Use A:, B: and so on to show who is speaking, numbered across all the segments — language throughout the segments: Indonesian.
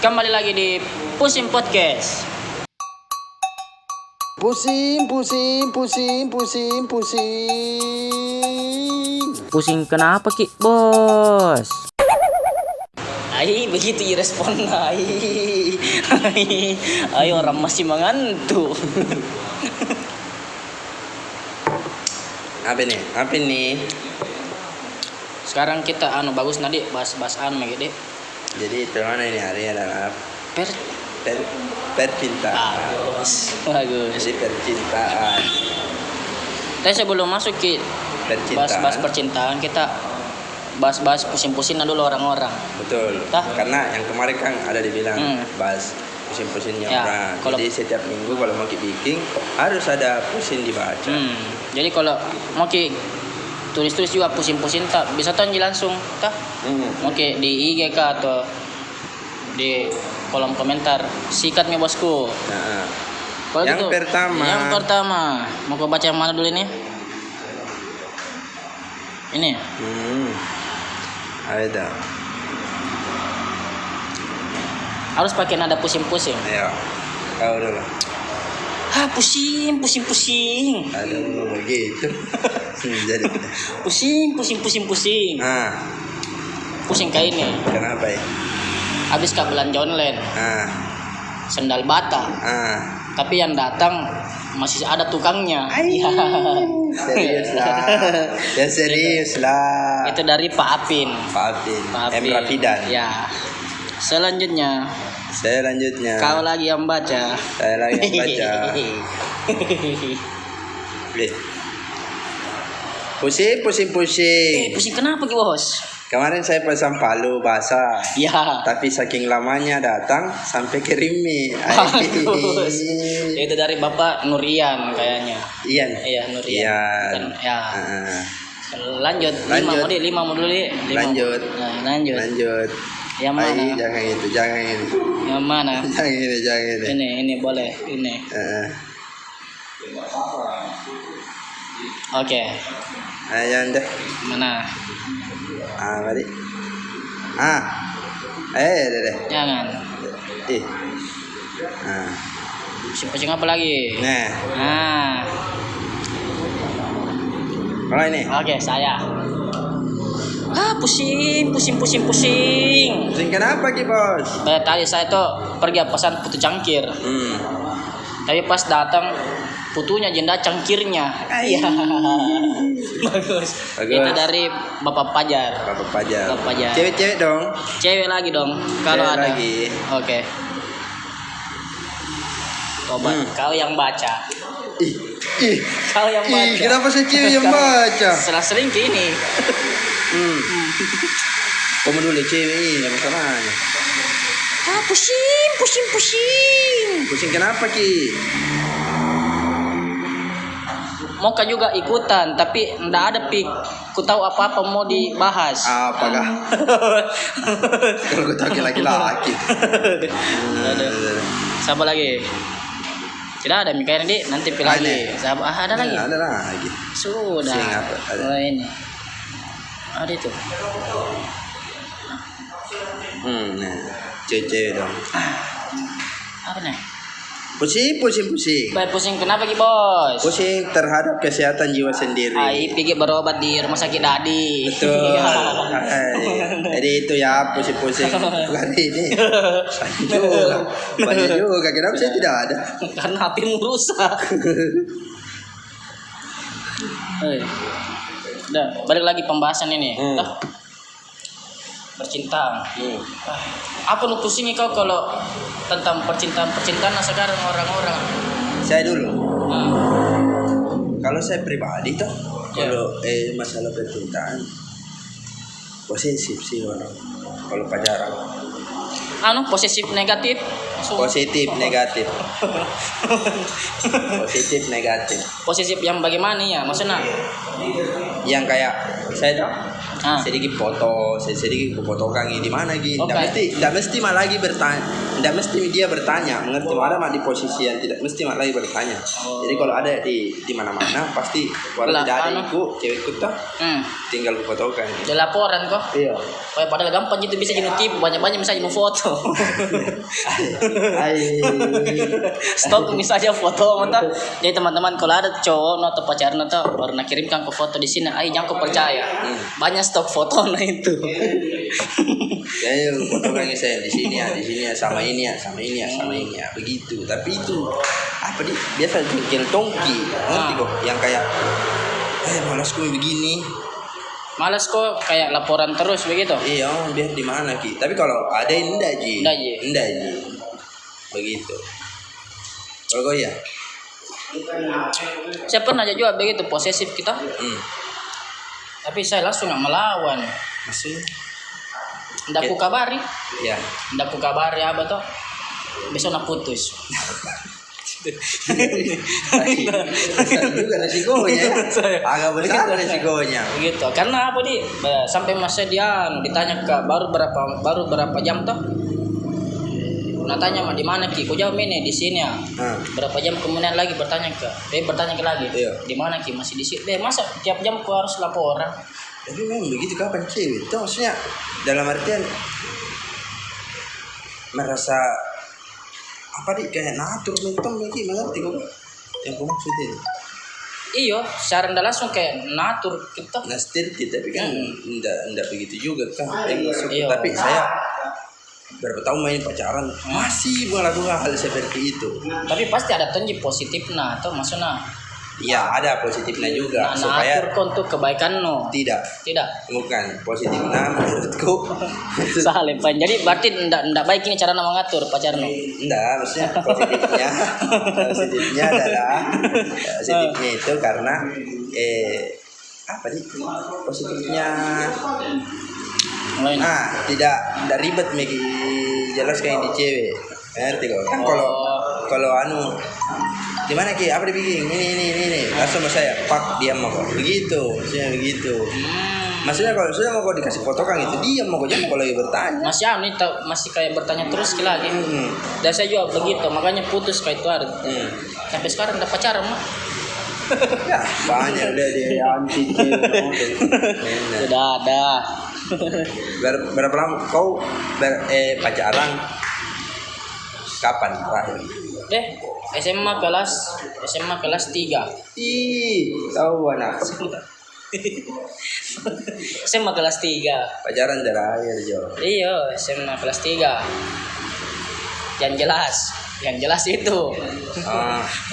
A: Kembali lagi di Pusing Podcast.
B: Pusing, pusing, pusing, pusing, pusing.
A: Pusing kenapa Ki, Bos? Begitu irespon. Ayo orang masih mengantuk.
B: Apa nih?
A: Sekarang kita bagus nadi bahas gitu.
B: Jadi itu mana ini hari adalah percintaan.
A: Bagus.
B: Jadi percintaan.
A: Tapi sebelum masuk Ki, bahas percintaan, kita bahas pusing-pusing dulu orang-orang.
B: Betul. Karena yang kemarin kan ada dibilang bahas pusing-pusingnya orang. Jadi setiap minggu kalau mau bikin harus ada pusing dibaca.
A: Jadi kalau mau tulis-tulis juga pusing-pusing tak bisa tonji langsung tak? Oke, di IG kah atau di kolom komentar sikatnya bosku.
B: Nah,
A: yang
B: gitu,
A: pertama mau baca yang mana dulu ini? Ini.
B: Ada.
A: Harus pakai nada pusing-pusing.
B: Ayo, kau dulu.
A: Pusing.
B: Aduh, begitu. Jadi
A: pusing. Pusing kayak ini.
B: Kenapa ya?
A: Habis kak belanja online. Sendal bata. Tapi yang datang masih ada tukangnya.
B: Serius lah.
A: Itu dari Pak Apin.
B: M. Rafidan.
A: Ya. Selanjutnya. Kau lagi yang baca.
B: Saya lagi yang baca. Pusing.
A: Pusing kenapa Ki Bos?
B: Kemarin saya pasang palu basah.
A: Ya.
B: Tapi saking lamanya datang sampai kerimi.
A: Itu dari Bapak Nurian kayaknya.
B: Iya,
A: Nurian. Bukan, ya. Lanjut. 5 mau dulu.
B: Lanjut.
A: Yang mana?
B: Jangan itu.
A: Yang mana?
B: Jangan ini.
A: Ini boleh. Ini. Oke.
B: Ayo deh.
A: Mana?
B: Mari. Deh.
A: Jangan. Pusing apa lagi?
B: Nah. Kalau ini.
A: Oke, saya. Pusing.
B: Pusing kenapa Ki Bos?
A: Tadi saya tuh pergi pesan putu cangkir. Tapi pas datang putunya jenda cangkirnya. Iya. Bagus. Itu dari Bapak Pajar.
B: Cewek dong.
A: Cewek lagi dong. Kalau ada.
B: Lagi.
A: Oke. Coba kau yang baca. Kau yang baca.
B: Kenapa saya cewek yang baca?
A: Sering gini.
B: Kamu dulu cewek ini masalahnya.
A: Pusing.
B: Pusing kenapa Ki?
A: Mau juga ikutan, tapi ndak ada ku tahu apa mau dibahas.
B: Apakah? Kalau ku tahu laki-laki.
A: Siapa lagi? Tidak ada Mikael nanti pilih lagi. Ada lagi.
B: Ada lagi.
A: Sudah. Oh ini. Ada itu.
B: Cewek dong.
A: Apa nih?
B: Pusing.
A: Baik pusing kenapa Ki Bos?
B: Pusing terhadap kesehatan jiwa sendiri.
A: Pergi berobat di rumah sakit Dadi.
B: Betul. Jadi itu ya pusing bukan ini. Banyak juga. Kenapa saya tidak ada?
A: Karena HP-mu rusak. Udah, balik lagi pembahasan ini. Percintaan. Apa lu pusingnya kau kalau tentang percintaan sekarang orang-orang?
B: Saya dulu. Kalau saya pribadi tuh, kalau masalah percintaan posesif sih orang. Kalau pacaran.
A: Posesif negatif.
B: Positif negatif.
A: Posesif yang bagaimana ya? Maksudnya?
B: Yang kayak saya tuh sedikit foto, sedikit fotokan di mana gitu.
A: Okay.
B: Tidak mesti malah lagi bertanya, tidak mesti dia bertanya, mengerti ada mah di posisi yang tidak mesti malah lagi bertanya. Jadi kalau ada di mana-mana pasti kalau tidak ada cewekku tuh tinggal fotokan.
A: Di laporan kok.
B: Iya.
A: Padahal gampang gitu bisa tipu banyak-banyak misalnya mau foto. Stok misalnya foto mata. Jadi teman-teman kalau ada cowok atau pacaran atau baru nak kirimkan ke foto di sini, jangan kau percaya. Banyak stok foto nah itu.
B: Ya fotokan saya di sini ya sama ini ya begitu. Tapi itu apa biasa jengkel tongki, ngerti kok? Yang kayak malas gue begini.
A: Malas kok kayak laporan terus begitu.
B: Iya, biar di mana Ki. Tapi kalau ada enggak Ji. Begitu. Kalau kau ya?
A: Saya pernah juga begitu posesif kita. Tapi saya langsung nggak melawan.
B: Maksudnya?
A: Nggak ku kabari.
B: Ya.
A: Nggak ku kabari apa toh? Besok nak putus.
B: juga resikonya. Agak besar resikonya.
A: Begitu. Karena apa sampai masa dia ditanya ke baru berapa jam toh? Nah tanya mah di mana Ki? Kau jawab ini di sini ya. Berapa jam kemudian lagi bertanya lagi.
B: Iya.
A: Di mana Ki? Masih di sini. Masa tiap jam kau harus laporan?
B: Tapi memang begitu kapan cewek? Itu maksudnya dalam artian merasa apa kayak natur mentom lagi mengerti kok yang kau maksudin?
A: Iya, secara tidak langsung kayak natur kita.
B: Tapi kan enggak begitu juga kan. Tapi saya berapa tahun main pacaran masih melakukan hal seperti itu.
A: Tapi pasti ada tonji positifnya atau maksudnya?
B: Iya ada positifnya juga supaya
A: atur untuk kebaikan
B: Tidak. Bukan positifnya menurutku.
A: Salah pan. Jadi berarti ndak baik ini cara mengatur pacarnya.
B: Enggak, maksudnya positifnya adalah positifnya itu karena positifnya tidak ribet Megi jelas kayak di cewek. Ngerti kok. Kan kalau di mana Ki? Apa dibikin? Ini. Langsung sama saya, pak diam mau kok. Begitu, maksudnya begitu. Maksudnya kalau sudah mau kok dikasih fotokan itu diam mau kok jangan kalau lagi bertanya.
A: Masih kayak bertanya terus lagi. Dan saya juga begitu, makanya putus kayak itu ada. Sampai sekarang udah pacaran mah.
B: Ya, banyak udah dia anti
A: Sudah ada.
B: Berapa lama kau pacaran? Kapan terakhir?
A: SMA kelas 3.
B: Tahu anak.
A: SMA kelas 3.
B: Pacaran terakhir Jo.
A: Iya, SMA kelas 3. Yang jelas itu.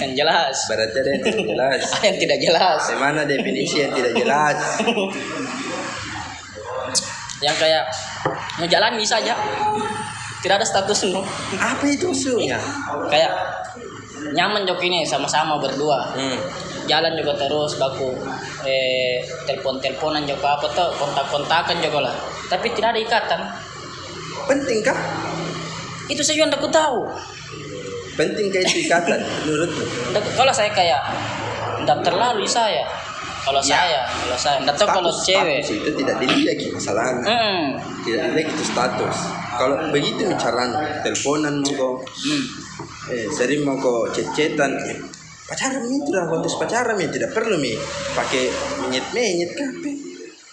A: Yang jelas.
B: Berarti ada yang tidak jelas.
A: Yang tidak jelas.
B: Gimana definisi yang tidak jelas?
A: Yang kayak ngejalani saja. Tidak ada status
B: Apa itu maksudnya?
A: Kayak nyaman jok ini sama-sama berdua. Jalan juga terus baku telepon-teleponan juga apa tuh kontak-kontakan juga lah. Tapi tidak ada ikatan.
B: Penting kah?
A: Itu saya juga tidak tahu.
B: Penting kayak itu ikatan menurutmu?
A: Kalau saya kayak tidak terlalu saya. Kalau saya tidak tahu kalau cewek
B: itu tidak dilihat masalahnya. Tidak dilihat itu status. Kalau begitu bicara teleponan mau kok, sering mau kok cecetan, pacaran itu lah kontes pacaran ya tidak perlu pakai menyet kape.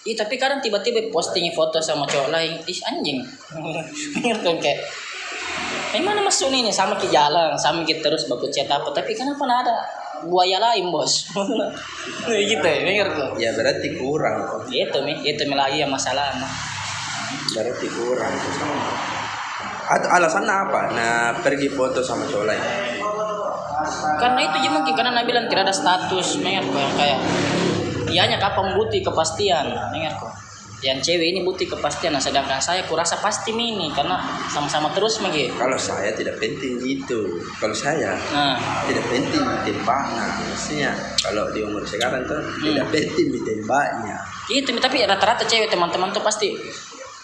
A: Tapi kadang tiba-tiba posting foto sama cowok lain, anjing, kan kayak, mana masuk ini sama ke jalan, sama kita terus baku chat apa, tapi kenapa ada buaya lain bos? Gitu ya, dengar tuh.
B: Ya berarti kurang.
A: Itu lagi yang masalah.
B: Berarti kurang. Alasannya apa? Nah pergi foto sama cowok lain.
A: Karena itu juga mungkin karena Nabi bilang tidak ada status, dengar kok yang kayak, ianya kapan butuh kepastian, dengar kok. Yang cewek ini butuh kepastian, sedangkan saya kurasa pasti ini karena sama-sama terus magi.
B: Kalau saya tidak penting gitu. Kalau saya tidak penting ditembaknya. Maksudnya kalau di umur sekarang tuh tidak penting ditembaknya.
A: Itu tapi rata-rata cewek teman-teman tuh pasti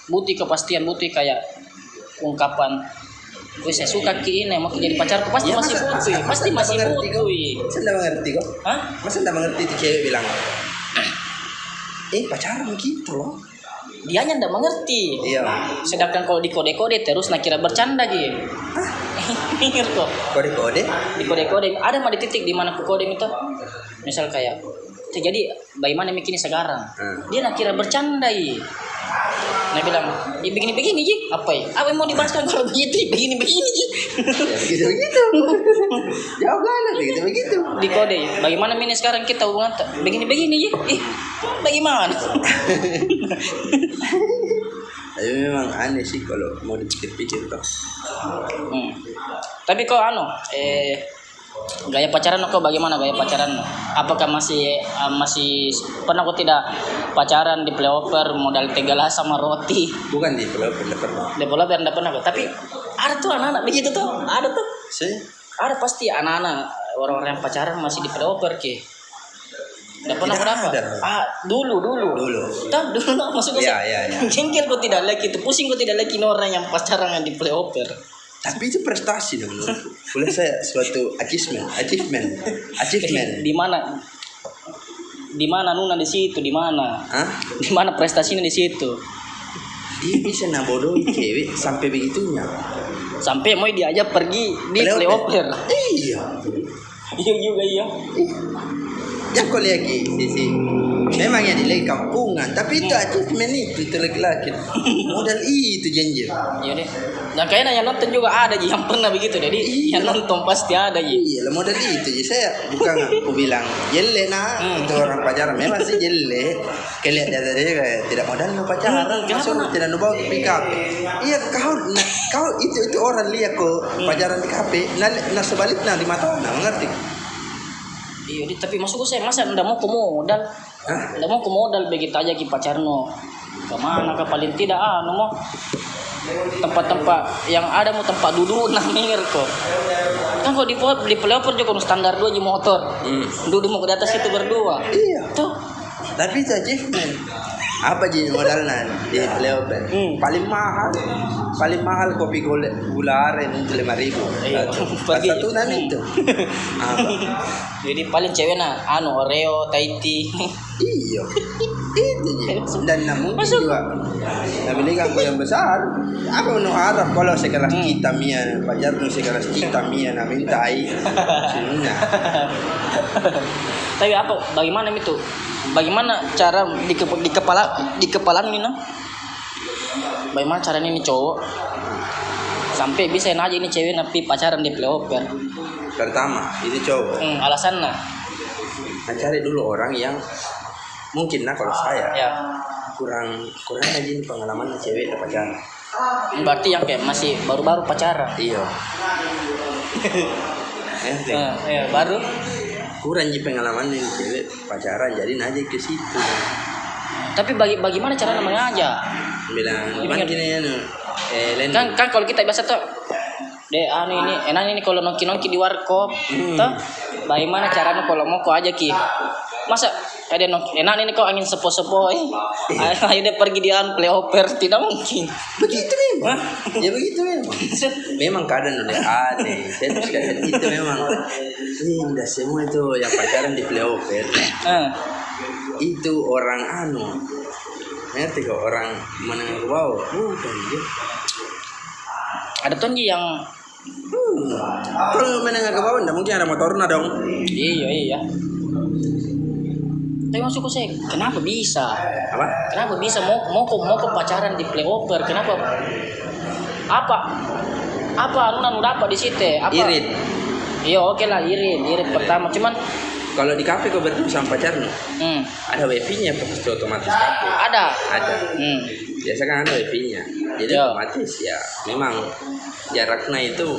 A: butuh kepastian, butuh kayak ungkapan, saya suka ki ini mau jadi pacarku pasti
B: ya,
A: masih butuh, pasti masih butuh.
B: Masa tidak mengerti kok? Masa tidak mengerti itu cewek bilang, pacaran gitu loh.
A: dianya ndak mengerti.
B: Iya.
A: Sedangkan kalau di kode-kode terus nak kira bercanda gitu. Mikir kok.
B: Kode-kode?
A: Di kode-kode ada mah di titik di mana ku kode itu. Misal kayak jadi bagaimana mikirnya sekarang. Dia nak kira bercanda ya. Nah bilang, begini-begini Ji, apa ya? Apa yang mau dibahas kan kalau begitu, begini-begini Ji.
B: Ya begitu. Jawablah begitu.
A: Di kode ya. Bagaimana ini sekarang kita hubungan begini-begini Ji. Bagaimana?
B: Tapi memang aneh sih kalau mau dipikir-pikir toh.
A: Tapi kok gaya pacaran kau bagaimana gaya pacaran? Apakah masih pernah kau tidak pacaran di playover modal tegalah sama roti?
B: Bukan di playover, enggak pernah.
A: Di playover enggak pernah kok. Tapi ada tuh anak-anak begitu tuh, ada tuh. Ada pasti anak-anak orang-orang yang pacaran masih di playover ke. Enggak pernah berapa? Dulu. Tahu dulu maksudku sih.
B: Iya.
A: Jengkel kau tidak lagi itu, pusing kau tidak lagi orang yang pacaran yang di playover.
B: Tapi itu prestasi dong menurutku. Boleh saya suatu achievement.
A: Di mana Nuna di situ? Di mana? Di mana prestasinya di situ?
B: Dia bisa nabodohi cewek sampai begitunya.
A: Sampai mau diajak pergi di playover.
B: Iya.
A: Iya juga iya.
B: Ya kau lihat sisi. Memang ya di kampungan, tapi itu achievement itu laki-laki. Modal itu janji.
A: Iya deh. Dan kayaknya yang nonton juga ada yang pernah begitu, jadi yang nonton pasti ada ya.
B: Iya, modal itu. Saya bukan aku bilang jelle itu orang pacaran memang sih jelle. Kalian dari kayak tidak modal mau pacaran, langsung tidak bawa ke PKP. Iya, kau itu orang lihat kok pacaran di kafe, nah sebaliknya di mata mengerti.
A: Iya, tapi maksudku saya masa ndak mau ke modal. Ndak mau ke modal begitu aja ki pacarno. Kemana ke paling tidak mau tempat-tempat yang ada mau tempat duduk namir kok. Kan kalau di playover juga standar 2 di motor. Duduk mau ke atas itu berdua. Iya. Tuh.
B: Tapi itu achievement. Apa jadi modalnya di playover? Paling mahal kopi gula aren itu 5.000.
A: Iya.
B: Satu itu. Apa?
A: Jadi paling cewek Oreo, Tahiti.
B: Iya. Itu dan namun juga. Namanya kan yang besar. Apa mau harap kalau sekelas kita Mia, pacar nu sekelas kita Mia mintai. Sebenarnya.
A: Tapi apa? Bagaimana itu? Bagaimana cara di kepala ini Bagaimana caranya ini cowok sampai bisa aja ini cewek napi pacaran di playover?
B: Pertama, itu cowok.
A: Alasannya?
B: Cari dulu orang yang mungkin kalau saya kurang aja ini pengalaman cewek pacaran.
A: Berarti yang kayak masih baru-baru pacaran.
B: Iya.
A: Baru.
B: Kurang aja pengalaman ini cewek pacaran jadi aja ke situ.
A: Tapi bagaimana cara namanya aja?
B: Bilang gimana gini
A: kan kalau kita biasa tuh ini enak ini kalau nongki di warkop tuh bagaimana caranya kalau mau kok aja ki masa ada enak ini kau angin sepo-sepo ayo deh pergi di playover tidak mungkin
B: begitu memang ya begitu memang keadaan udah aneh terus keadaan itu memang udah semua itu yang pacaran di playover itu orang ngerti kok orang menengah ke bawah bukan dia
A: ada tuh yang
B: kalau menengah ke bawah enggak mungkin ada motornya dong.
A: Iya. Tapi maksudku saya kenapa bisa?
B: Apa?
A: Kenapa bisa mau ke pacaran di playover? Kenapa? Apa anu dapat di situ?
B: Irit.
A: Iya oke lah irit pertama cuman
B: kalau di kafe kau berdua sama pacarnya ada wifi-nya pasti otomatis kafe.
A: Ada.
B: Biasa kan ada wifi-nya. Jadi otomatis ya memang jaraknya itu.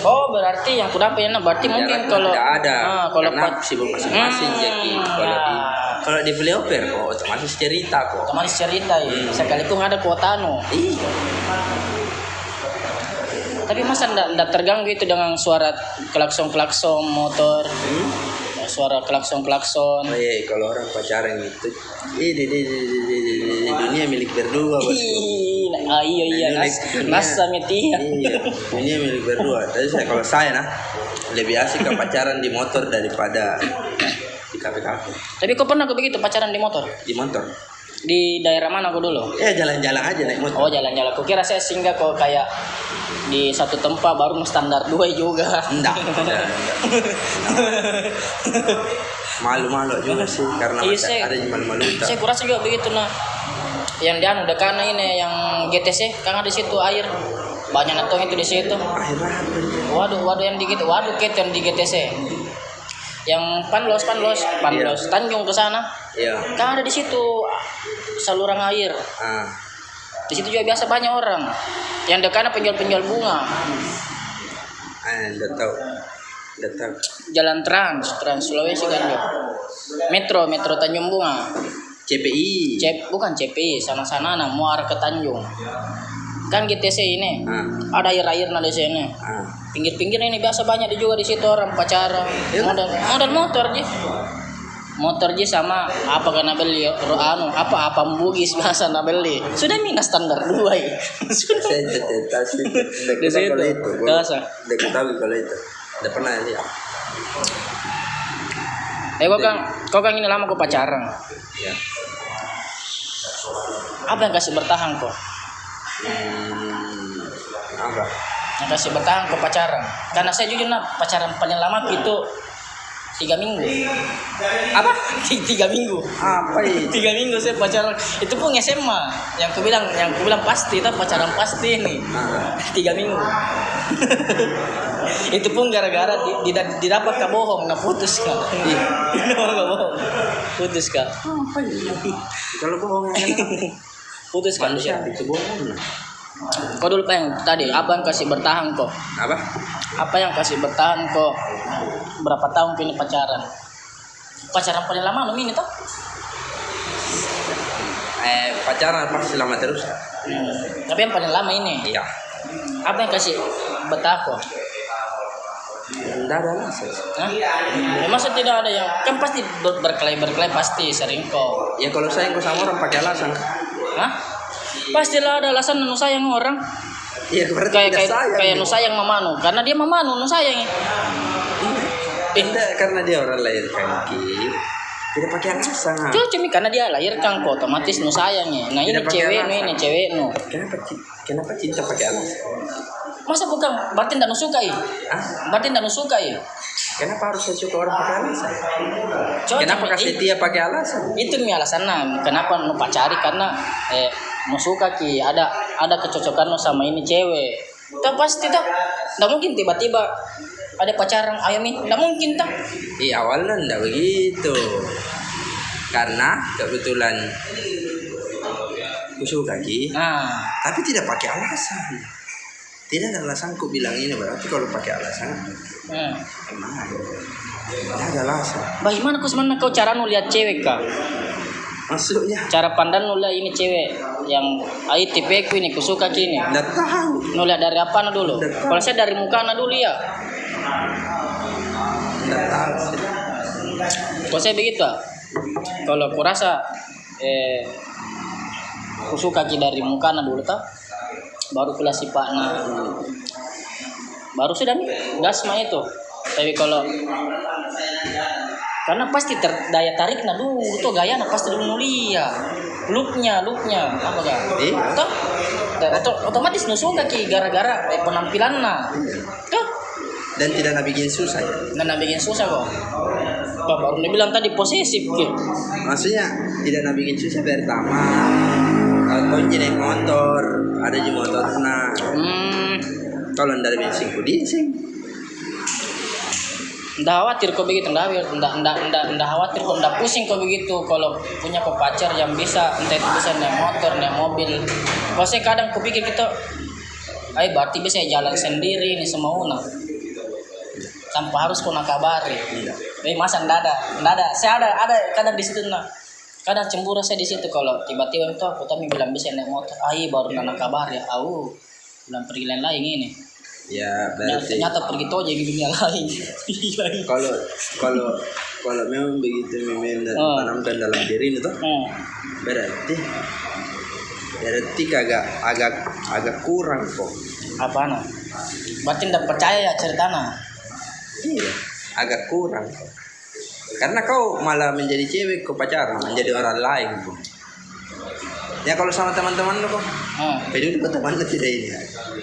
A: Oh berarti yang kudapat ya berarti mungkin kalau
B: ada.
A: Kalau
B: sibuk masing-masing jadi kalau di playover kok otomatis cerita ya.
A: Sekalipun ada kuota Iya. Tapi masa enggak terganggu itu dengan suara klakson motor? Suara klakson.
B: Oh iya, kalau orang pacaran itu di dunia milik berdua
A: iya nasa metia.
B: Iya, dunia milik berdua. Tapi kalau saya lebih asik ke pacaran di motor daripada di kafe-kafe.
A: Tapi kau pernah begitu pacaran di motor?
B: Di motor.
A: Di daerah mana kok dulu?
B: Ya jalan-jalan aja naik motor.
A: Oh jalan-jalan. Kukira saya singgah kok kayak di satu tempat baru standar 2 juga.
B: Enggak. Malu-malu juga sih karena
A: Iya,
B: ada yang malu-malu.
A: Saya kurasa juga begitu nah. Yang di anu dekat ini yang GTC kan ada di situ air. Banyak natong itu di situ.
B: Akhirnya
A: Waduh yang di gitu. Waduh yang di GTC. Yang Panlos
B: Iya.
A: Tanjung ke sana.
B: iya.
A: Kan ada di situ saluran air.
B: Ah.
A: Di situ juga biasa banyak orang. Yang dekat penjual bunga.
B: Udah tahu.
A: Jalan Trans Sulawesi kan ya. Metro Tanjung Bunga.
B: CPI.
A: Bukan CPI, sana-sana nah mau arah ke Tanjung. Kan GTC ini.
B: Ah.
A: Ada air di sini.
B: Ah.
A: Pinggir-pinggir ini biasa banyak juga di situ orang pacaran.
B: Iya.
A: Modal motor aja. Motor aja sama apa karena beli apa bugis biasa na beli. Sudah minus standar 2 ya. Sudah.
B: Saya cerita sih.
A: Di situ.
B: Kalau itu.
A: Biasa.
B: Udah ketahui kalau itu. Udah pernah lihat.
A: Kau kan ini lama kau pacaran.
B: Ya.
A: Apa yang kasih bertahan kok?
B: Apa?
A: Yang kasih bertahan kok pacaran. Karena saya jujur pacaran paling lama itu 3 minggu.
B: Apa?
A: 3 minggu.
B: Apa itu?
A: 3 minggu saya pacaran. Itu pun SMA. Yang ku bilang pasti itu pacaran pasti ini. 3 minggu. Itu pun gara-gara didapat bohong, nah putus kak. Bohong, putus kak.
B: Apa itu? Kalau bohong
A: Putus kan dia.
B: itu bohong.
A: Kau dulu yang tadi apa yang kasih bertahan kok?
B: Apa?
A: Apa yang kasih bertahan kok? Berapa tahun kini pacaran? Pacaran paling lama ini toh?
B: Pacaran pasti lama terus.
A: Tapi yang paling lama ini.
B: Iya.
A: Apa yang kasih betah kok?
B: Tidak ada alasan.
A: Hah? Ya, masa tidak ada yang kan pasti berkelahi pasti sering kok.
B: Ya kalau sayang sama orang pakai alasan.
A: Hah? Pastilah ada alasan nu sayang orang.
B: Iya berarti
A: Kayak nu sayang mamanu karena dia mamanu nu sayang.
B: Tidak karena dia orang lahir kaki. Tidak pakai alasan.
A: Cumi karena dia lahirkan kok otomatis nu sayangnya. Nah ini cewek nu.
B: Kenapa cinta pakai alasan?
A: Masa bukan berarti tidak suka ya? Berarti tidak suka ya?
B: Kenapa harus saya suka orang pakai alasan? Kenapa
A: Cumi,
B: kasih dia pakai alasan?
A: Itu mi alasan kenapa nu pacari karena nu suka ki ada kecocokan nu sama ini cewek. Tak pasti tak. Tidak mungkin tiba-tiba ada pacaran ayam ini. Tidak mungkin tak.
B: Awalnya tidak begitu. Karena kebetulan aku suka ki. Tapi tidak pakai alasan. Tidak ada alasan ku bilang ini berarti kalau pakai alasan. Emang tidak ada alasan.
A: Bagaimana kau cara nu lihat cewek kak?
B: Maksudnya?
A: Cara pandang nu lihat ini cewek yang tipe ku ini kusuka kini.
B: Tidak tahu.
A: Nu lihat dari apa dulu? Kalau saya dari muka dulu ya.
B: Tidak tahu.
A: Kalau saya begitu. Kalau kurasa kusuka ki dari muka dulu tak. Baru pula sifatnya baru sudah nih gas mah itu. Tapi kalau karena pasti daya tarik dulu tuh gaya pasti dulu mulia looknya apa gak otomatis nusuka ki gara-gara penampilan tuh
B: dan tidak bikin susah ya?
A: Bikin susah kok. Baru bilang tadi posesif gitu.
B: Maksudnya tidak bikin susah pertama. Kau naik motor, ada di motor sana. Kalau dari bensin ku diesel.
A: Nggak khawatir kok begitu, nggak khawatir kok, nggak pusing kok begitu. Kalau punya pacar yang bisa, entah itu bisa naik motor, naik mobil. Kalau saya kadang kupikir gitu, berarti bisa jalan sendiri ini semua tanpa harus kena kabari. Tapi masa nggak ada. Saya ada kadang di situ kadang cemburu saya di situ kalau tiba-tiba itu aku bilang bisa naik motor, baru nana kabar ya, bilang pergi lain ini.
B: Ya berarti.
A: Ternyata pergi toh jadi dunia lain.
B: Kalau memang begitu memang tanamkan dalam diri itu, berarti agak kurang kok.
A: Apaan? Berarti tidak percaya ya ceritanya?
B: Iya, agak kurang kok. Karena kau malah menjadi cewek kau pacaran menjadi orang lain pun. Ya kalau sama teman-teman lo kok. Pede dulu teman lo tidak ini.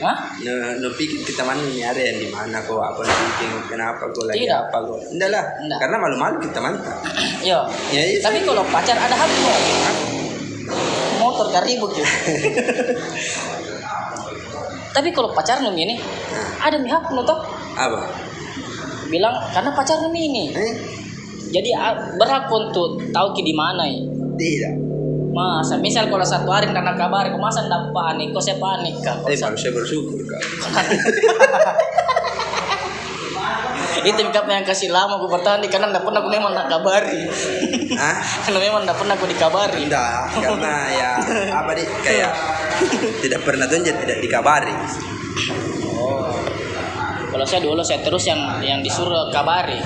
A: Hah?
B: No pikir ke teman ini ada yang di mana kok apa pikir kenapa kok lagi
A: Tidak.
B: apa kok. Enggak lah.
A: Enggak.
B: Karena malu-malu kita mantap.
A: Yo.
B: Ya, iya.
A: Tapi kalau pacar ada hak lo. Motor kan ribut yo. Tapi kalau pacar lo ini ada nih hak lo toh.
B: Apa?
A: Bilang karena pacar lo ini. Jadi berhak untuk tahu ki di mana ya.
B: Tidak.
A: Masa misal kalau satu hari karena kabar kok masa ndak panik, kok saya panik kan.
B: Manusia bersyukur kak.
A: Itu mikap yang kasih lama aku bertahan karena ndak pernah aku memang nak kabari. Karena memang ndak pernah aku dikabari.
B: Tidak, karena ya apa nih kayak tidak pernah tuh tidak dikabari.
A: Oh. Kalau saya terus yang disuruh kabari.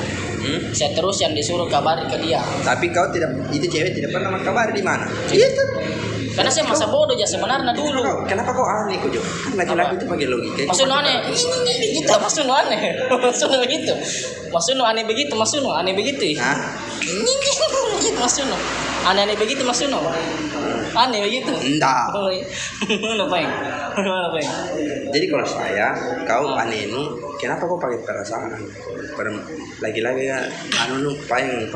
A: Saya terus yang disuruh kabari ke dia.
B: Tapi kau tidak, itu cewek tidak pernah mengkabari di mana? Itu.
A: Karena saya masa bodoh ya sebenarnya dulu.
B: Kenapa kau aneh kok Jo? Kan laki-laki itu pakai logika.
A: Maksudnya aneh. Kita maksudnya aneh. Maksudnya begitu. Maksudnya aneh begitu. Maksudnya aneh begitu.
B: Hah?
A: Maksudnya aneh begitu maksudnya. Aneh begitu.
B: Enggak.
A: Ngapain?
B: Jadi kalau saya, kau aneh ini, kenapa kau pakai perasaan? Lagi-lagi ya, lu pakai,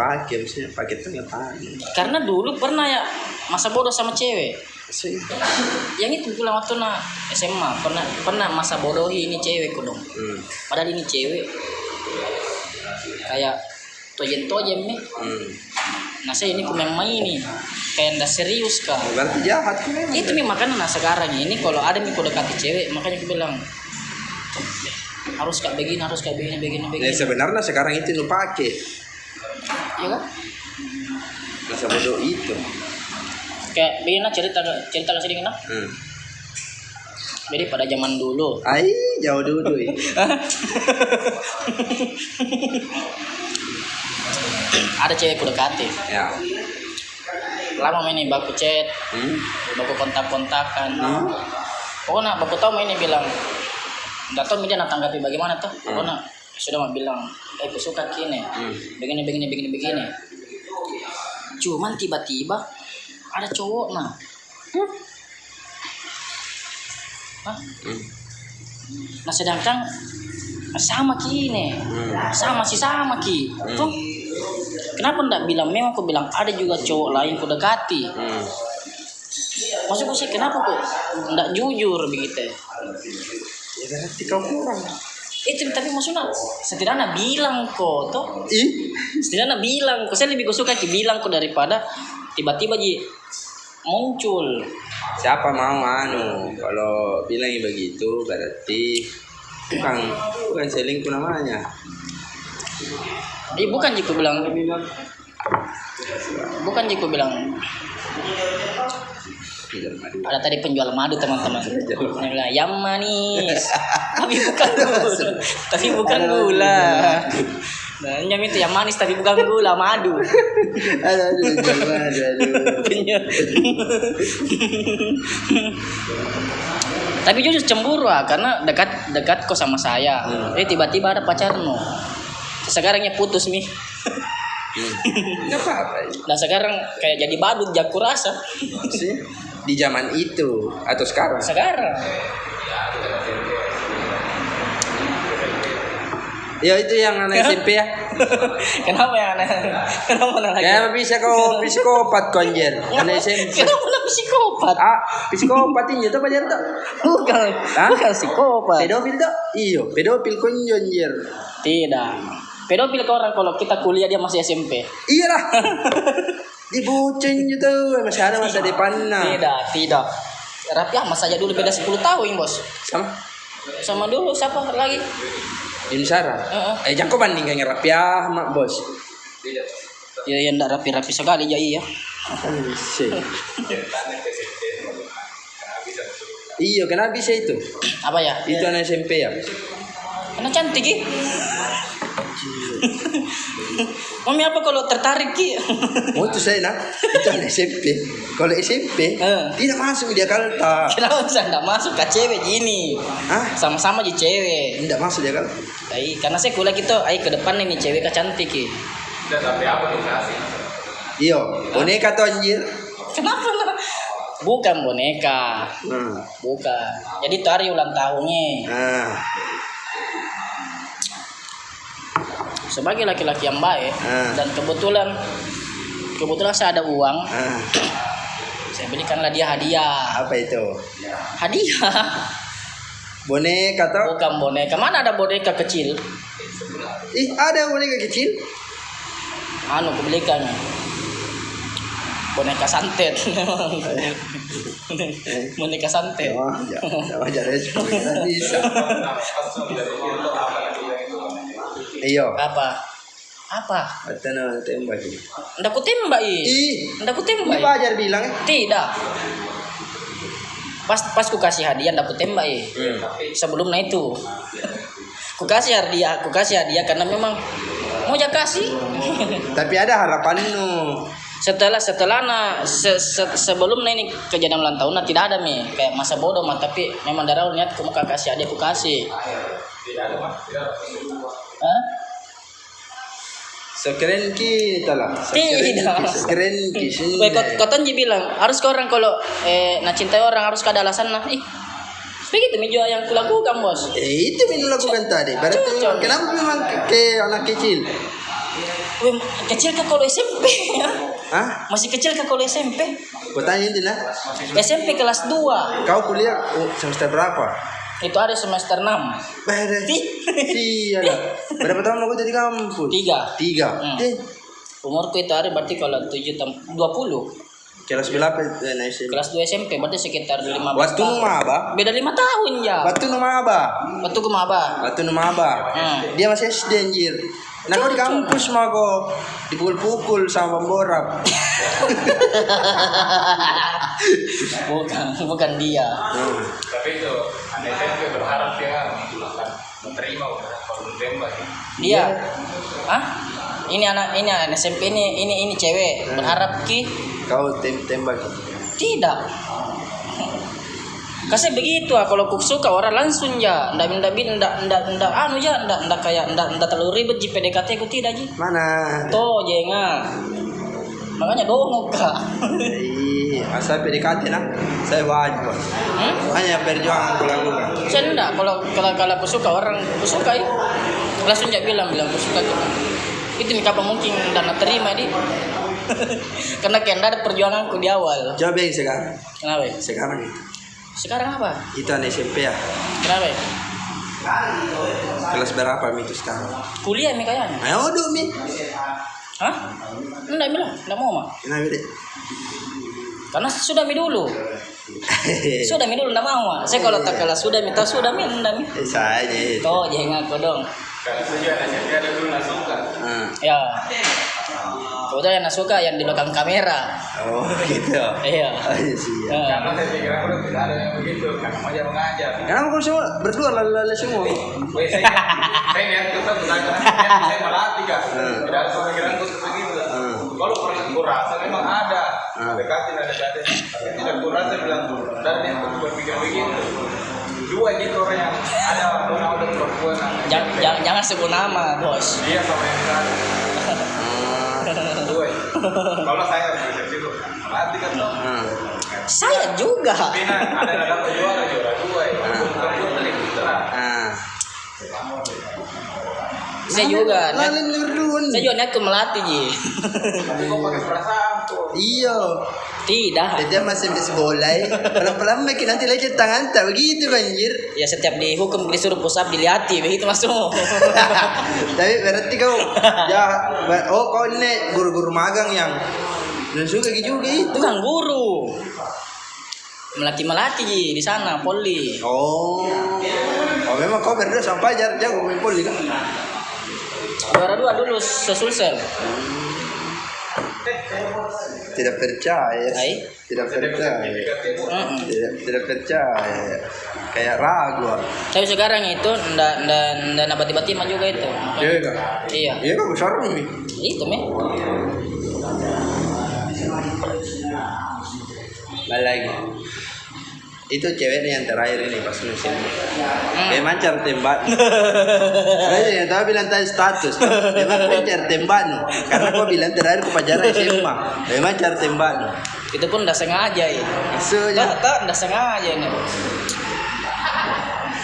B: maksudnya pakai tengah tangan.
A: Karena dulu pernah ya masa bodoh sama cewek.
B: Sih.
A: Yang itu pulang waktu na SMA pernah masa bodohi ini cewek dong. Padahal ini cewek kayak tojen nih. Nah saya ini main ini kayak ndak serius kak.
B: Berarti jahat kan?
A: Itu nih makanya sekarang ini kalau ada nih dekati cewek makanya aku bilang harus kayak begini.
B: Ya sebenarnya sekarang itu lu pakai.
A: Iya kan?
B: Masa bodoh itu.
A: Kayak begini cerita ke sini kan? Jadi pada zaman dulu.
B: Jauh dulu.
A: Ada cewek ku dekati.
B: Ya.
A: Lama ini baku chat, baku kontak-kontakan. Pokoknya baku tahu ini bilang, nggak tahu dia nak tanggapi bagaimana tuh. Pokoknya sudah mau bilang, aku suka kini, begini. Cuman tiba-tiba ada cowok nah. Nah sedangkan sama kini, sama ki. Tuh, kenapa ndak bilang? Memang aku bilang ada juga cowok lain ku dekati. Maksudku sih kenapa kok ndak jujur begitu?
B: Ya berarti kau kurang.
A: Itu tapi maksudnya setidaknya bilang kok toh. Setidaknya bilang kok. Saya lebih suka bilang kok daripada tiba-tiba muncul.
B: Siapa mau kalau bilang begitu berarti bukan selingkuh namanya.
A: Bukan jika bilang ada tadi penjual madu teman-teman. Yang manis. Tapi bukan gula. Nah, nyam itu yang manis tapi bukan gula, madu.
B: Aduh.
A: Tapi jujur cemburu karena dekat kok sama saya. Jadi tiba-tiba ada pacarmu. Sekarangnya putus nih.
B: Enggak apa-apa.
A: Nah sekarang kayak jadi badut jaku rasa.
B: Sih di zaman itu atau sekarang?
A: Sekarang.
B: Ya itu yang anak SMP ya.
A: Kenapa yang anak? Kenapa anak?
B: Ya bisa kau psikopat konjer. Anak SMP.
A: Kenapa anak psikopat?
B: Psikopat ini tuh pajar tuh.
A: Bukan psikopat.
B: Pedofil tuh. Iyo, pedofil konjer.
A: Tidak. Pedofil ke orang kalau kita kuliah dia masih SMP.
B: Iyalah. Dibucin gitu, masih ada masa depannya.
A: Tidak. Raffi Ahmad saja dulu beda 10 tahun, Bos. Sama dulu siapa lagi?
B: Yuni Sarah. Jangan kau bandingkan Raffi Ahmad, Bos.
A: Ya enggak rapi-rapi sekali ya iya.
B: Iya, kenapa bisa itu?
A: Apa ya?
B: Itu anak SMP ya?
A: Karena cantik Ki. Mami apa kalau tertarik Ki?
B: Oh itu saya nak. Itu anak SMP. Kalau SMP tidak masuk dia kalta.
A: Kenapa saya enggak masuk ke cewek gini? Sama-sama di cewek.
B: Tidak masuk dia kalta.
A: Karena saya kuliah gitu, ke depan ini cewek cantik Ki.
B: Tapi apa tuh kasih? Iya, boneka tuh anjir.
A: Kenapa lah? Bukan boneka. Bukan. Jadi itu hari ulang tahunnya. Sebagai laki-laki yang baik dan kebetulan saya ada uang. Saya belikanlah dia hadiah.
B: Apa itu?
A: Hadiah.
B: Boneka toh?
A: Bukan boneka. Mana ada boneka kecil?
B: Ih, ada boneka kecil.
A: Aku belikan boneka santet. Boneka santet.
B: Oh, ya bisa. Iyo.
A: Apa?
B: Atau tembak ini.
A: Ndak ku tembak Ndak ku tembak.
B: Ini Fajar bilang
A: Tidak. Pas ku kasih hadiah ndak ku tembak Sebelumnya itu. Ku kasih hadiah karena memang mau ja kasih.
B: Tapi ada harapan nu.
A: Setelah sebelumnya ini kejadian ulang tahun tidak ada kayak masa bodoh tapi memang dari awal niat ku mau kasih hadiah ku kasih. Hah?
B: Sekeren kita lah.
A: Tidak.
B: Sekeren kita.
A: Kau bilang harus ke orang kalau nak cintai orang harus ada alasan begitu juga yang kulakukan bos.
B: Itu yang lakukan tadi. Berarti kenapa memang ke anak kecil?
A: Kecil kah kalau SMP?
B: Hah?
A: Masih kecil kah kalau SMP?
B: Kau tanya itu nah.
A: SMP kelas 2.
B: Kau kuliah semester berapa?
A: Itu ada semester 6.
B: Iya. Berapa tahun aku jadi kampus? 3.
A: Umurku itu hari berarti kalau 20.
B: Kelas berapa SMP?
A: Kelas 2 SMP berarti sekitar 15
B: Waktu
A: tahun.
B: nu maba?
A: Beda 5 tahun ya.
B: Waktu nu maba?
A: Waktu ku maba.
B: Dia masih SD anjir. Nah kau di kampus mah kau dipukul-pukul sama pemborap.
A: bukan dia.
C: Tapi itu anak SMP berharap dia akan menerima kalau tembak.
A: Dia. Ini anak SMP ini cewek berharap
B: Kau tembak.
A: Tidak. Kasih begitu kalau aku suka orang langsung ya, ndak terlalu ribet di PDKT ku tidak ji.
B: Mana?
A: Toh jenga. Makanya dongok kak.
B: Asal PDKT nah, saya wajib. Hanya perjuangan aku lakukan.
A: Saya enggak kalau aku suka orang aku suka ya. Langsung aja bilang aku suka gitu. Itu nih kapan mungkin dan terima di. Karena kena ada perjuanganku di awal.
B: Coba yang sekarang.
A: Kenapa? Sekarang apa?
B: Itu anak SMP ya.
A: Kenapa?
B: Kelas berapa itu sekarang?
A: Kuliah kayaknya.
B: Ayo dong
A: Hah? Enggak bilang, enggak mau mah.
B: Kenapa deh?
A: Karena sudah dulu. Sudah dulu enggak mau mah. Saya kalau tak kalah sudah enggak
B: Saja.
A: Toh jangan aku dong.
C: Kalau tujuan SMP ada dulu nggak suka.
A: Ya. Kebetulan yang suka yang di belakang kamera.
B: Oh gitu.
A: Iya.
B: Sih.
C: Karena saya pikir aku tidak ada yang begitu. Karena mau aja mengajar.
B: Kenapa kau semua berdua lalu semua?
C: Saya lihat kita saya melatih kan. Tidak ada pemikiranku begitu. Kalau pernah kurasa memang ada. Dekatin ada. Tapi tidak kurasa bilang dan yang berpikir begitu. Dua gitu orang yang ada orang perempuan.
A: Jangan sebut nama, Bos.
C: Iya sama yang tadi. Dua. Kalau saya berpikir situ, melatih kan.
A: Saya juga.
C: Tapi ada juara dua ya. Bukan tadi terang.
A: Saya juga.
B: Saya
A: Saya juga niat melatih ji.
C: Tapi kok pakai perasaan tuh.
B: Iya.
A: Tidak.
B: Dia masih bisa bola. Pelan-pelan makin nanti lagi tangan tak begitu banjir.
A: Ya setiap dihukum disuruh push up dilihati begitu masuk.
B: Tapi berarti kau kau ini guru-guru magang yang dan suka juga itu.
A: Bukan guru. Melatih ji di sana poli.
B: Oh memang kau berdua sampai jago main poli kan?
A: Juara 2 dulu sesulsel.
B: Tidak percaya. Tidak percaya. Tidak percaya. Kayak ragu.
A: Tapi sekarang itu ndak dapat tiba-tiba juga itu. Iya.
B: Iya kok besar nih.
A: Itu
B: Lagi. Itu ceweknya yang terakhir ini pas musim. Memang cara tembak. Saya yang tahu bilang tadi status. Memang cara tembak no. Karena kau bilang terakhir kau pacaran SMA. Memang cara tembak no.
A: Itu pun udah sengaja ya.
B: Maksudnya.
A: Tak udah sengaja ini.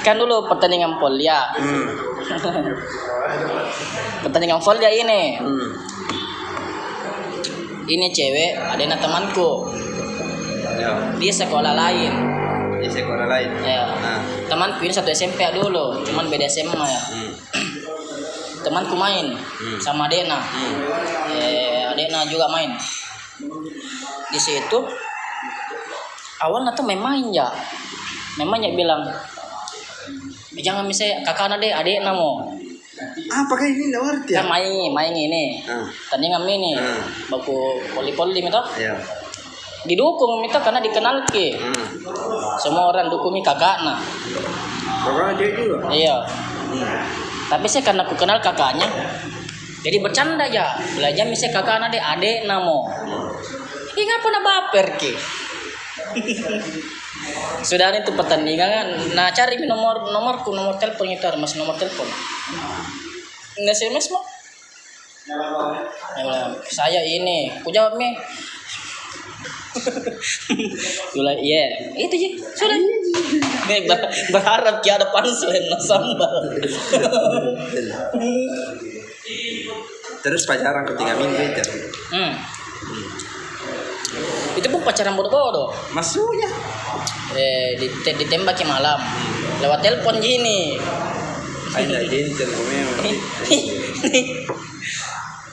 A: Kan dulu pertandingan Polya. Pertandingan Polya ini. Ini cewek, adanya temanku.
B: Ya.
A: Dia sekolah lain.
B: Di sekolah lain.
A: Ya.
B: Nah.
A: Temanku ini satu SMP dulu, cuman beda SMA ya. Temanku main sama Adena. Adena juga main. Di situ awalnya tuh main ya. Memangnya bilang jangan misalnya kakak deh Adena mau.
B: Apakah ini enggak ngerti ya?
A: Kan main ini. Tandingan ini. Baku poli-poli gitu.
B: Iya.
A: Didukung itu karena dikenal ke. Semua orang dukungi kakaknya.
B: Kakaknya dia juga.
A: Iya. Tapi saya karena aku kenal kakaknya, jadi bercanda aja. Belajar misalnya kakaknya adek namo. Ini ngapa na baper ke? Sudah itu pertandingan. Nah cari nomorku, nomor telepon itu ada masih nomor telepon. SMS mau? Saya ini, aku jawab nih. Iya, itu sih. Sudah. Nih berharap ki ada pansel sambal.
B: Terus pacaran ke 3 minggu itu.
A: Itu pun pacaran bodoh-bodoh.
B: Maksudnya?
A: Ditembaki malam. Lewat telepon gini.
B: Enggak gentle memang.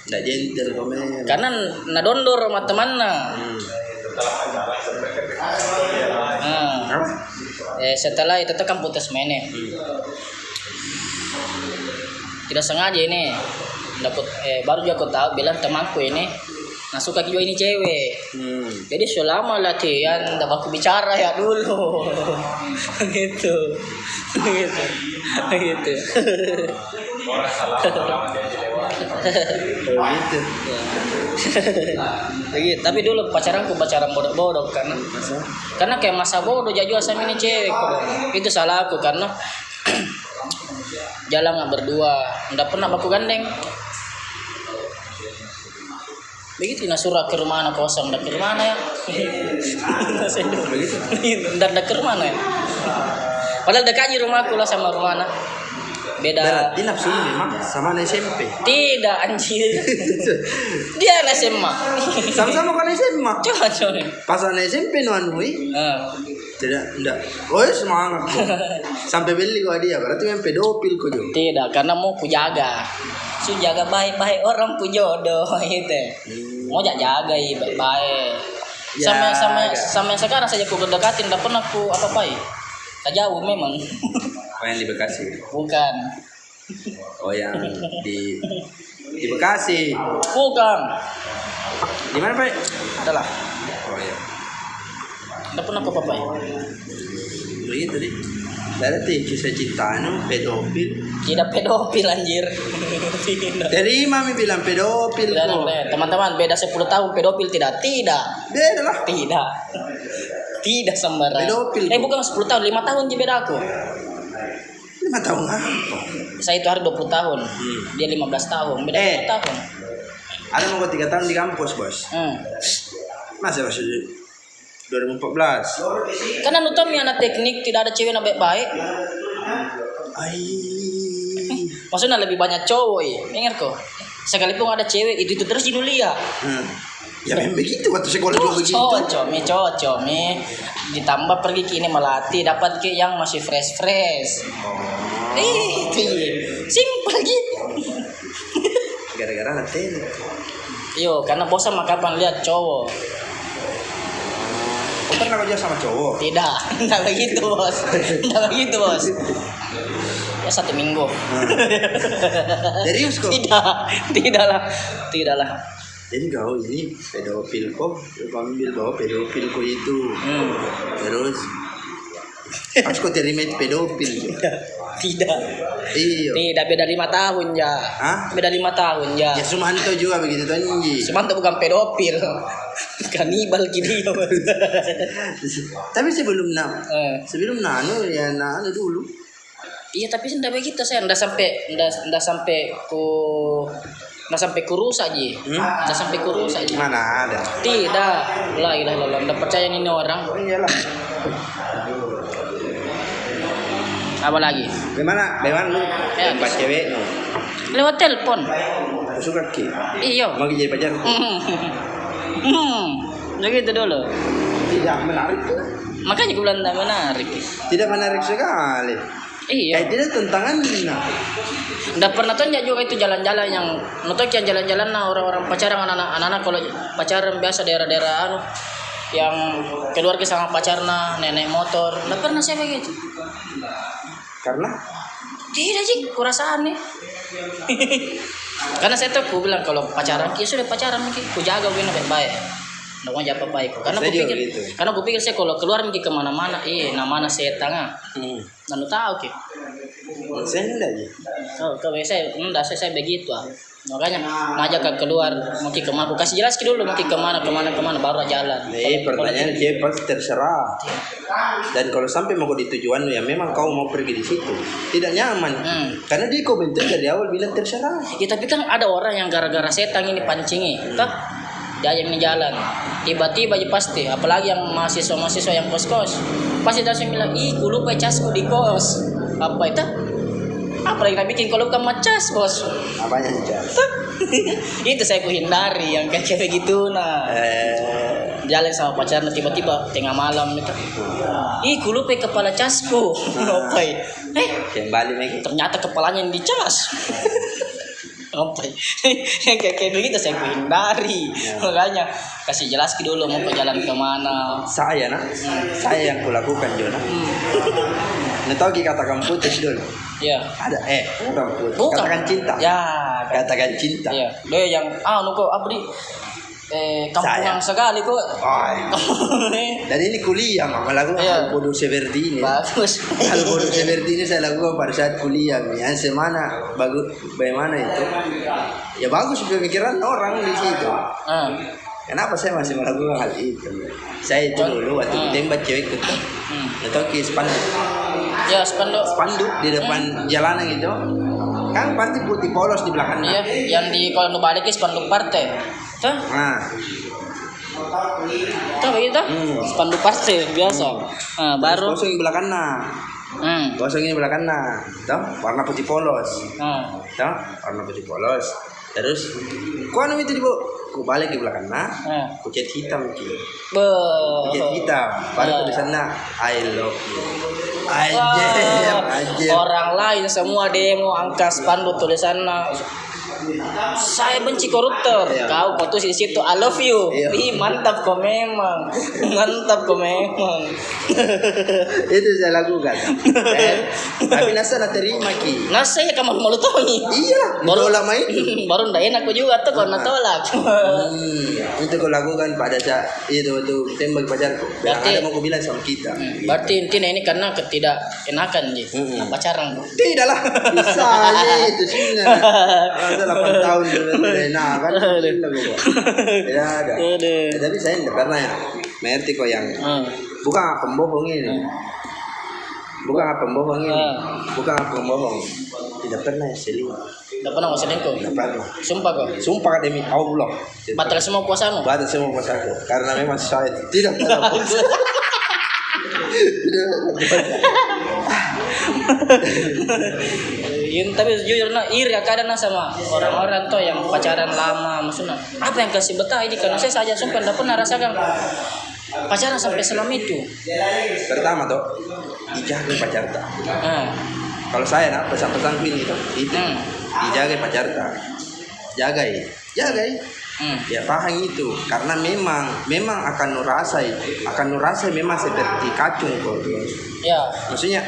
B: Enggak gentle memang.
A: Karena nadondor sama temannya. Setelah itu kan putus mainnya. Tidak sengaja ini dapat baru juga aku tahu bilang temanku ini nah suka juga ini cewek. Jadi selama latihan tidak aku bicara ya dulu. gitu.
C: Orang salah
B: Gitu.
A: Begitu. Tapi dulu pacaran bodoh-bodoh karena kayak masa bodoh jajua sama ini cewek. Itu salah aku karena jalan nggak berdua, nggak pernah aku gandeng. Begitu nasura ke rumah anak kosong, ndak ke rumah ya. Begitu. Ndak ke rumah ya. Padahal dekat aja rumahku lah sama rumah anak. Beda.
B: Berarti nafsu memang sama anak SMP.
A: Tidak anjir. Dia anak SMA.
B: Sama-sama kan SMA.
A: Coba.
B: Pas anak SMP nuan hui. Tidak, enggak. Oh, semangat kok. Sampai beli kok dia. Berarti memang pedofil kok juga.
A: Tidak, karena mau ku jaga. Jaga baik-baik orang pu jodoh itu. Mau jaga baik-baik. Sama yang sekarang saja ku dekatin, enggak pernah ku apa-apain. Tak jauh memang.
B: Oh, yang di Bekasi.
A: Bukan.
B: Oh, yang di Bekasi.
A: Bukan.
B: Di mana, Pak?
A: Adalah.
B: Oh, iya.
A: Enggak pernah ku apa-apain.
B: Begitu deh. Berarti kisah cinta pedofil.
A: Tidak pedofil anjir.
B: Dari mami bilang pedofil kok.
A: Teman-teman beda 10 tahun pedofil tidak.
B: Beda lah.
A: Tidak sembarang.
B: Pedofil.
A: Bukan 10 tahun, 5 tahun je beda aku.
B: 5 tahun apa?
A: Saya itu hari 20 tahun. Dia 15 tahun. Beda 5 tahun.
B: Ada mau 3 tahun di kampus, Bos. Masa masih 2014.
A: Karena nutami anak teknik tidak ada cewek yang baik-baik. Maksudnya lebih banyak cowok ya. Ingat kok. Sekalipun ada cewek itu terus di dunia.
B: Ya memang begitu waktu sekolah juga begitu.
A: Cocok mi. Ditambah pergi ke ini melatih dapat ke yang masih fresh. Itu simpel gitu.
B: Gara-gara latihan.
A: Yo, karena bosan kapan lihat cowok.
B: Oh, pernah kerja sama cowok?
A: Tidak begitu bos. Ya 1 minggu.
B: Serius kok?
A: Tidak lah.
B: Jadi kau ini pedofil kok, kau ambil bahwa pedofil kok itu. Terus harus kau terima itu pedofil.
A: Tidak.
B: Iya.
A: Tidak, beda 5 tahun ya.
B: Hah?
A: Beda 5 tahun ya.
B: Ya Sumanto juga begitu Tonji.
A: Sumanto bukan pedofil. Kanibal gini.
B: Tapi sebelum nano ya nano dulu.
A: Iya tapi tidak begitu saya ndak sampai ku Nggak sampai kurus aja. Nggak sampai kurus aja.
B: Mana ada?
A: Tidak. La ilaha illallah. Nggak percaya ini orang.
B: Oh iyalah.
A: Apa lagi?
B: Bagaimana lu?
A: Ya,
B: Tempat cewek no.
A: Lewat telepon.
B: Suka ki.
A: Iya.
B: Mau jadi pacar?
A: Begitu dulu.
B: Tidak menarik tuh.
A: Makanya gue bilang tidak menarik.
B: Tidak menarik sekali.
A: Iya.
B: Kayak tidak tentangan
A: Nggak pernah tuh juga itu jalan-jalan yang nonton yang jalan-jalan nah orang-orang pacaran anak-anak kalau pacaran biasa daerah-daerah anu yang keluarga sama pacarna nenek motor nggak pernah saya begitu.
B: Karena
A: Tidak sih, kurasaan nih. Karena saya tuh aku bilang kalau pacaran kita sudah pacaran mungkin ku jaga begini baik-baik. Nggak mau jawab baik. Karena aku pikir,
B: gitu.
A: karena aku pikir saya kalau keluar mungkin kemana-mana, namanya setan ah. Nggak tahu ki.
B: Saya enggak aja.
A: Oh, kalau saya begitu ah. Makanya ngajak ke keluar mungkin kemana? Aku kasih jelas dulu mungkin kemana baru jalan.
B: Pertanyaan dia pasti terserah. Dan kalau sampai mau di tujuan ya memang kau mau pergi di situ tidak nyaman. Karena dia komentar dari awal bilang terserah.
A: Ya tapi kan ada orang yang gara-gara setan ini pancingi, toh dia yang jalan. Tiba-tiba aja pasti, apalagi yang mahasiswa yang kos-kos, pasti langsung bilang, ih, ku lupa casku di kos. Apa itu? Apa yang kita bikin kalau bukan macas bos?
B: Apanya cas?
A: Itu saya kuhindari yang kayak begitu nah. Jalan sama pacarnya tiba-tiba tengah malam itu. Ih, ku lupa kepala casku. Apa ya?
B: Kembali lagi.
A: Ternyata kepalanya yang dicas. Apa ya? Yang kayak begitu saya kuhindari. Makanya kasih jelas dulu mau ke jalan kemana.
B: Saya saya yang kulakukan Jona. Tahu katakan putus dulu.
A: Ya.
B: Ada bukan putus.
A: Bukan.
B: Katakan cinta.
A: Ya.
B: Katakan cinta.
A: Iya. Lo yang nuko apa di kampungan sekali kok.
B: Dan ini kuliah melakukan hal bodoh seperti ini.
A: Bagus.
B: Hal bodoh seperti ini saya lakukan pada saat kuliah. Yang semana bagus, bagaimana itu? Ya bagus pemikiran orang di situ. Kenapa saya masih melakukan hal itu? Saya itu dulu waktu tembak cewek itu, atau ke spanduk.
A: Ya spanduk
B: di depan jalanan gitu. Kan pasti putih polos di belakangnya.
A: Iya, yang di kalau nu balik spanduk partai. Tuh.
B: Nah.
A: Tuh begitu. Spanduk partai biasa. Baru
B: kosong di belakangnya. Kosong di belakangnya. Tuh, warna putih polos. Tuh, warna putih polos. Terus, anu itu di ku balik di belakangnya. Ku cat hitam gitu. Cat hitam. Baru tulisannya I love you. Anjir.
A: Orang lain semua demo angkat spanduk tulisannya saya benci koruptor. Kau tulis di situ I love you. Ih, mantap kok memang.
B: Itu saya lakukan. Tapi nasa nak terima ki.
A: Nasa ya kamu malu toni.
B: Iya. Baru lama itu.
A: Baru ndak enak juga tuh kalau tolak.
B: Itu kau lakukan pada saat itu tembak pacarku. Berarti ada mau bilang sama kita.
A: Berarti intinya ini karena ketidakenakan ji. Pacaran.
B: Tidak lah. Bisa aja itu sebenarnya. 8 tahun nah kan tidak ada. Tapi saya tidak pernah ya mengerti kok yang bukan pembohong ini tidak pernah selingkuh.
A: Tidak pernah selingkuh.
B: Tidak pernah.
A: Sumpah
B: demi Allah
A: batal semua puasamu.
B: Karena memang saya tidak pernah puasa.
A: Tapi jujur iri kadang sama orang-orang tuh yang pacaran lama maksudnya apa yang kasih betah ini karena saya saja sumpah tidak pernah rasakan pacaran sampai selama itu. Pertama
B: tuh dijaga pacar tak. Kalau saya pesan-pesan ini itu dijaga pacar tak. Jaga. Ya paham itu karena memang akan nurasai memang seperti kacung kok.
A: Ya.
B: Maksudnya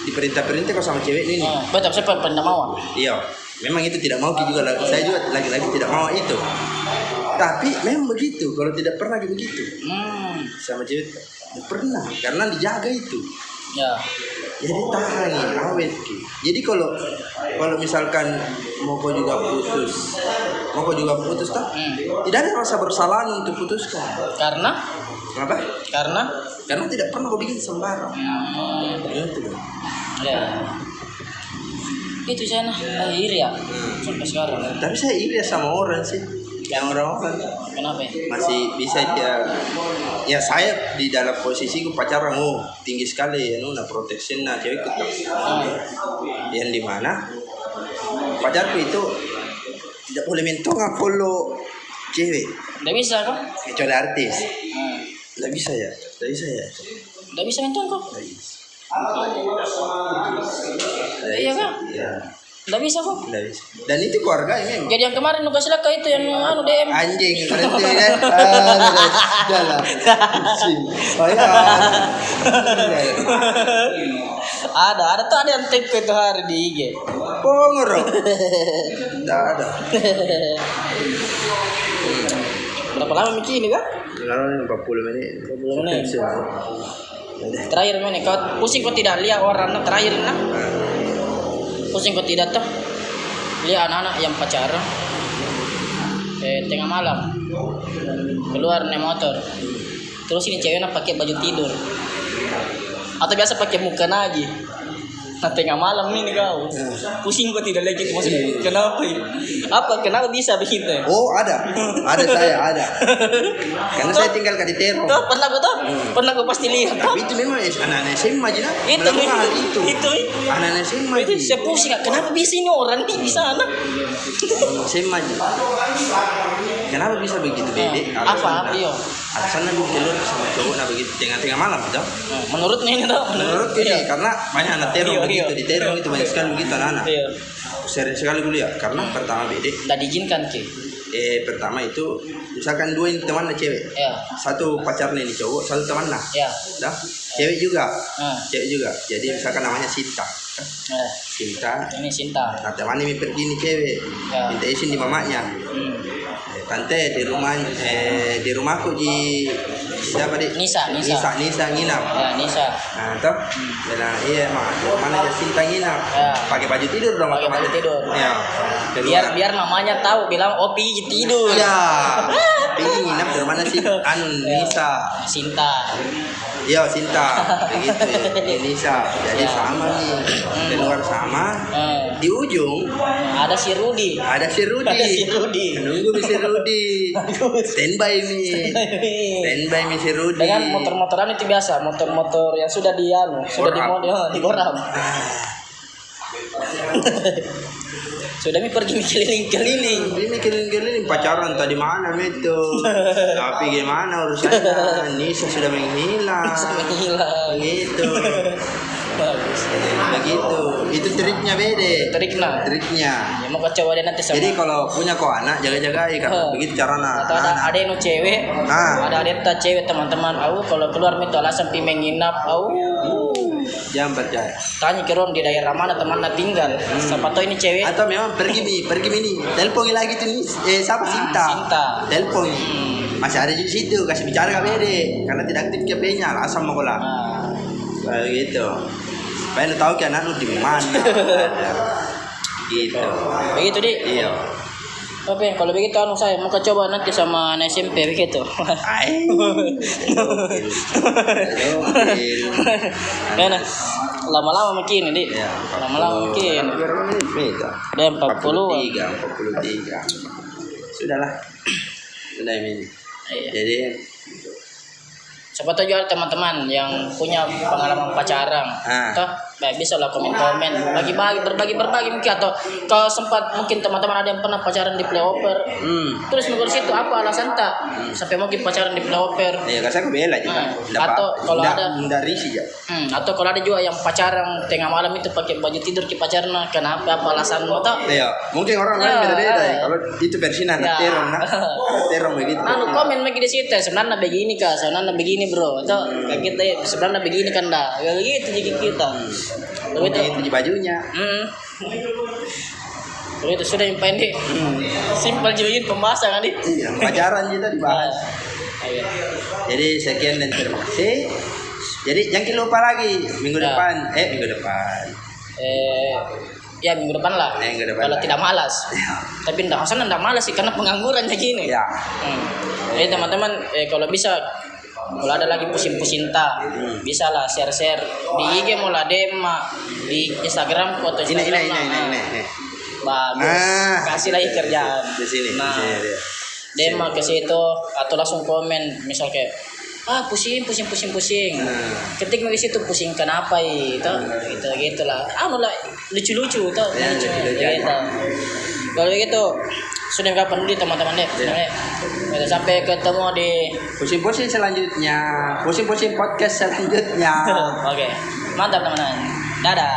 B: diperintah kok sama cewek ini.
A: Betul, saya pernah mau.
B: Iya, memang itu tidak mau juga. Saya juga lagi-lagi tidak mau itu. Tapi memang begitu. Kalau tidak pernah begitu. Sama cewek tidak pernah karena dijaga itu.
A: Ya.
B: Jadi tahan awet ki. Jadi kalau misalkan mau kau juga putus tak? Tidak ada rasa bersalah untuk putuskan.
A: Karena?
B: Kenapa?
A: Karena
B: tidak pernah kau bikin sembarang. Itu.
A: Ya. Itu sana akhir ya. sampai sekarang.
B: Tapi saya iri sama orang sih, yang orang-orang
A: Kenapa ya?
B: masih bisa dia. Ya saya di dalam posisiku pacaran, tinggi sekali ya, nah protection nah cewekku yang dimana pacarku itu tidak boleh mentonga follow cewek,
A: Nggak bisa kok?
B: kecuali artis.
A: Hmm.
B: Tidak bisa ya, tidak bisa ya.
A: Nggak bisa nonton kok?
B: Tidak bisa.
A: Iya kan?
B: Ya,
A: Nggak bisa kok?
B: tidak bisa. Dan itu keluarga memang.
A: Jadi yang kemarin nugas laka itu yang DM.
B: Anjing, berarti kan. Jalan. Oh ya.
A: Ada tuh ada yang tag itu hari di IG.
B: Pongoro. Tidak ada.
A: Berapa lama Miki ini kak?
B: Sekarang 40 menit.
A: 40 menit. Terakhir mana? Kau pusing kau tidak lihat orang terakhir nak? Pusing kau tidak tuh lihat anak-anak yang pacaran. Tengah malam keluar naik motor. Terus ini ceweknya pakai baju tidur. Atau biasa pakai muka aja. Nah tengah malam ini kau pusing kau tidak lihat gitu maksudnya kenapa ini? Kenapa bisa begitu?
B: Oh ada saya ada. Karena saya tinggal di Terong.
A: Tuh pernah kau pasti lihat.
B: Tapi itu memang anak-anak SMA aja lah.
A: Itu
B: Melakukan hal itu. Anak-anak SMA
A: Itu
B: aja.
A: saya pusing kenapa bisa ini orang di sana?
B: SMA aja. Kenapa bisa begitu Dede?
A: Apa? Iya.
B: Alasan aku keluar sama cowok nah begitu tengah-tengah malam toh.
A: Menurut ini tuh.
B: Menurut ini karena banyak anak Terong begitu di Terong itu banyak sekali begitu anak-anak.
A: Iya.
B: Sering sekali kuliah karena pertama Bede.
A: Tidak diizinkan ki.
B: Pertama itu misalkan dua ini teman cewek.
A: Ya.
B: Satu pacarnya ini cowok, satu teman nah.
A: Ya.
B: Dah. Cewek juga.
A: Ah.
B: Cewek juga. Jadi misalkan namanya Sinta. Sinta.
A: Ini Sinta.
B: Nah, teman ini pergi nih cewek.
A: Ya.
B: Minta izin di mamanya. Tante di rumahku di siapa di
A: Nisa.
B: Nisa nginap.
A: Ya Nisa.
B: Nah toh bilang iya mak mana aja Sinta nginap
A: Ya.
B: pakai baju tidur dong
A: Pakai baju tidur.
B: ya
A: Biar mamanya tahu bilang Opi tidur.
B: ya pergi nginap di mana sih Nisa
A: Sinta.
B: iya Sinta begitu ya Nisa jadi
A: Ya.
B: sama nih keluar sama di ujung
A: Ada si Rudi.
B: ada si Rudi nunggu si Rudi standby mi si Rudi
A: Dengan motor-motoran itu biasa, motor-motor yang sudah digoram. Sudah pergi keliling-keliling.
B: Ini keliling-keliling pacaran tadi mana itu? Tapi gimana urusannya? Nisa sudah menghilang. Gitu.
A: Bagus.
B: Begitu. Itu triknya Bede. Triknya.
A: Ya mau coba deh nanti sama.
B: Jadi kalau punya kau anak jaga-jagai kan. Begitu caranya.
A: Atau ada yang cewek, ada adik cewek teman-teman. Kalau keluar itu alasan pi menginap.
B: Jangan percaya.
A: Tanya ke di daerah mana temannya tinggal. Siapa tahu ini cewek.
B: Atau memang pergi mini. Telepon lagi tuh nih. Siapa Sinta? Telepon. Masih ada di situ. Kasih bicara ke Bede. Karena tidak aktif HP-nya. Alasan mau lah. Gitu. Supaya lu tahu kan anak lu di mana. Gitu.
A: Begitu deh.
B: Iya.
A: Oke, kalau begitu saya mau coba nanti sama anak SMP begitu. Nah, lama-lama makin ini.
B: Ya,
A: Lama-lama makin. Udah 43.
B: Sudahlah. Sudah ini.
A: Iya.
B: Jadi
A: Siapa tahu juga teman-teman yang punya pengalaman pacaran, toh bisa lah komen-komen, berbagi mungkin atau kalau sempat mungkin teman-teman ada yang pernah pacaran di playoper, terus menurut situ apa alasan tak sampai mungkin pacaran di playoper?
B: ya saya bela juga.
A: Atau kalau ada
B: dari sih ya.
A: Atau kalau ada juga yang pacaran tengah malam itu pakai baju tidur ke pacarnya, kenapa apa alasan lo tak?
B: Ya, mungkin orang lain beda-beda ya. Kalau itu versi anak terong begitu.
A: Komen lagi di situ sebenarnya begini kak, sebenarnya begini bro, atau kayak kita sebenarnya begini kan dah, kayak gitu jadi kita.
B: Itu di bajunya.
A: Itu sudah yang pendek. Simpel juga pembahasan kan nih.
B: Iya, pacaran kita dibahas. Jadi sekian dan terima kasih. Jadi jangan lupa lagi minggu depan.
A: Ya minggu depan lah. Kalau tidak malas. Tapi enggak malas sih karena pengangguran kayak gini.
B: Ya.
A: Jadi teman-teman kalau bisa kalau ada lagi pusing-pusing tak bisa lah share di IG mulai DM di Instagram atau Instagram
B: ini.
A: bagus. Kasih lagi kerjaan.
B: Di sini.
A: Nah,
B: di sini dia.
A: dia mah ke situ atau langsung komen misal kayak pusing. Ketik di situ pusing kenapa itu gitulah. Lah lucu-lucu tuh.
B: Ya,
A: Lucu
B: lucu-lucu
A: gitu. Kalau gitu sudah kapan dulu teman-teman deh. Sampai ketemu di
B: Pusing-pusing selanjutnya. Pusing-pusing podcast selanjutnya.
A: Oke. Mantap teman-teman. Dadah.